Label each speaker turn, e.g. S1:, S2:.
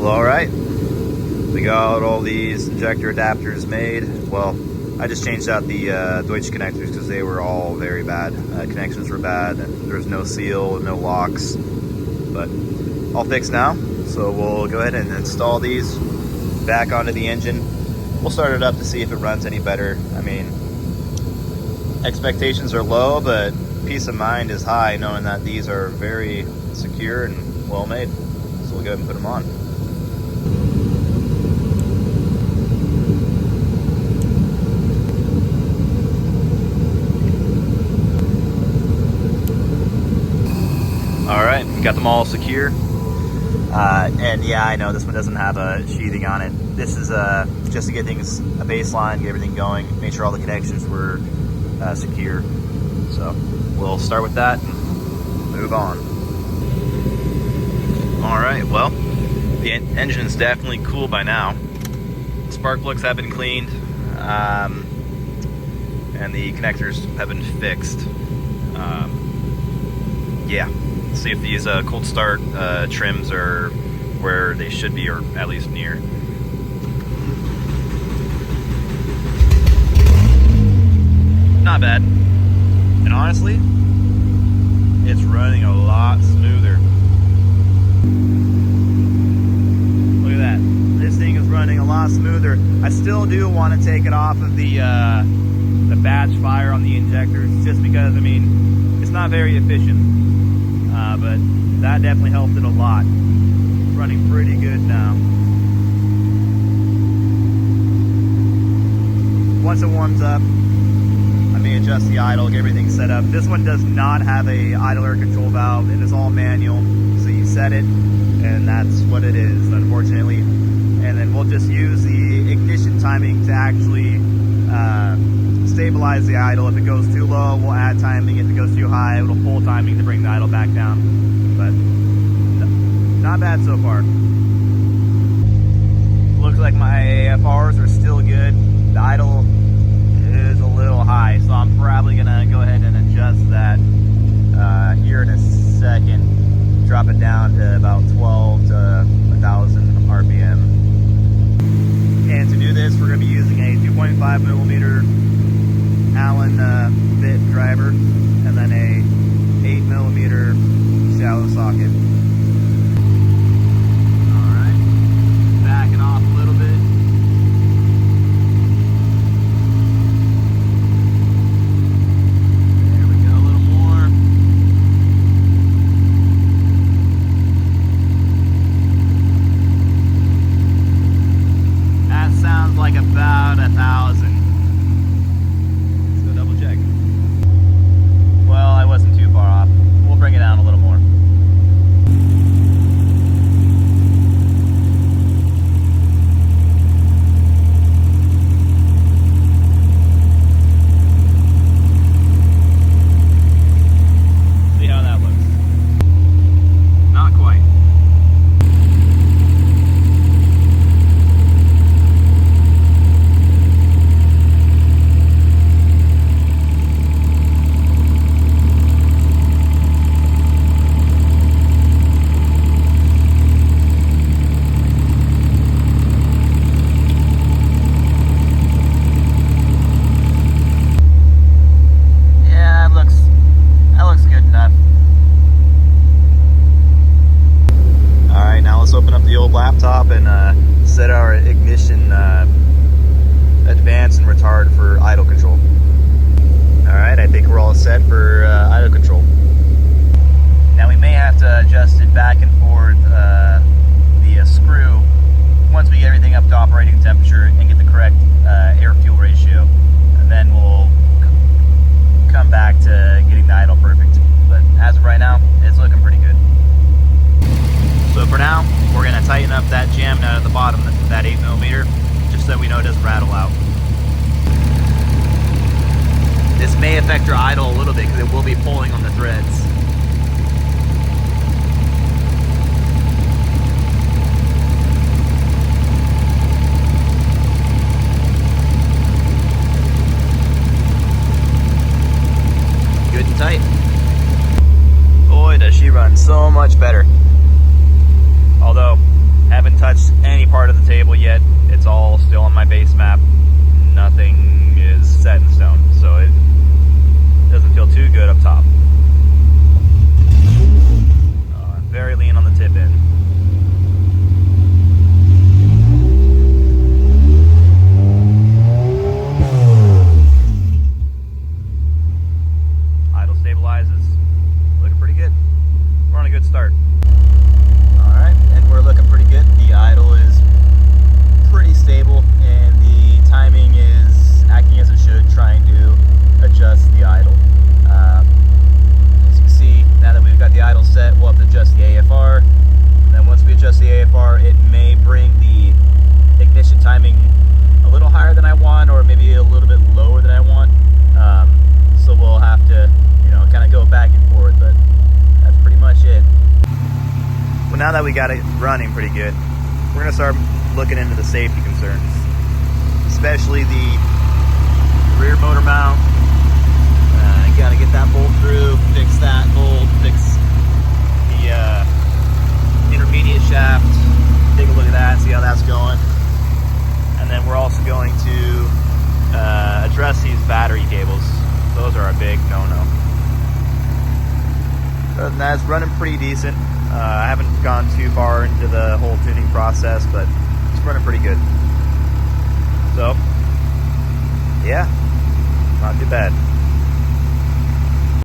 S1: Well, all right. We got all these injector adapters made. Well, I just changed out the Deutsch connectors because they were all very bad. Connections were bad. There was no seal, no locks. But all fixed now. So we'll go ahead and install these back onto the engine. We'll start it up to see if it runs any better. I mean, expectations are low, but peace of mind is high knowing that these are very secure and well made. So we'll go ahead and put them on. All right, got them all secure. And yeah, I know this one doesn't have a sheathing on it. This is just to get things, a baseline, get everything going, make sure all the connections were secure. So we'll start with that and move on. All right, well, the engine's definitely cool by now. Spark plugs have been cleaned, and the connectors have been fixed. Yeah, see if these cold start trims are where they should be, or at least near. Not bad. And honestly, it's running a lot smoother. Look at that. This thing is running a lot smoother. I still do want to take it off of the batch fire on the injectors, just because, I mean, it's not very efficient. But that definitely helped it a lot. It's running pretty good now. Once it warms up, I may adjust the idle, get everything set up. This one does not have a idle air control valve. It is all manual. So you set it, and that's what it is, unfortunately. And then we'll just use the ignition timing to actually stabilize the idle. If it goes too low, we'll add timing. If it goes too high, it'll pull timing to bring the idle back down. But not bad so far. Looks like my AFRs are still good. The idle is a little high, so I'm probably gonna go ahead and adjust that here in a second. Drop it down to about 12 to 1,000 RPM. And to do this, we're gonna be using a 2.5 millimeter Allen bit driver, and then a 8 millimeter shallow socket. All right, backing off a little bit. There we go, a little more. That sounds like about 1,000. Well, I wasn't too far off. We'll bring it down a little more. See how that looks. Not quite. Laptop and set our ignition advance and retard for idle control. Alright, I think we're all set for idle control. Now we may have to adjust it back and forth, the screw, once we get everything up to operating temperature and get the correct air-fuel ratio. And then we'll come back to getting the idle perfect. But as of right now, it's looking pretty good. So for now, we're going to tighten up that jam nut at the bottom, that 8 millimeter, just so we know it doesn't rattle out. This may affect your idle a little bit because it will be pulling on the threads. Good and tight. Boy, does she run so much better. Although, haven't touched base map, nothing is set in stone, so it doesn't feel too good up top. Very lean on the tip in. Idle stabilizes, looking pretty good. We're on a good start. Alright, and we're looking pretty good. The idle is pretty stable, and the timing is acting as it should, trying to adjust the idle. As you can see, now that we've got the idle set, we'll have to adjust the AFR. And then once we adjust the AFR, it may bring the ignition timing a little higher than I want, or maybe a little bit lower than I want. So we'll have to, kind of go back and forth, but that's pretty much it. Well, now that we got it running pretty good, we're gonna start looking into the safety concerns, especially the rear motor mount. Got to get that bolt through, fix that bolt, fix the intermediate shaft, take a look at that, see how that's going. And then we're also going to address these battery cables. Those are a big no-no. Other than that, it's running pretty decent. I haven't gone too far into the whole tuning process, but it's running pretty good. So, yeah, not too bad.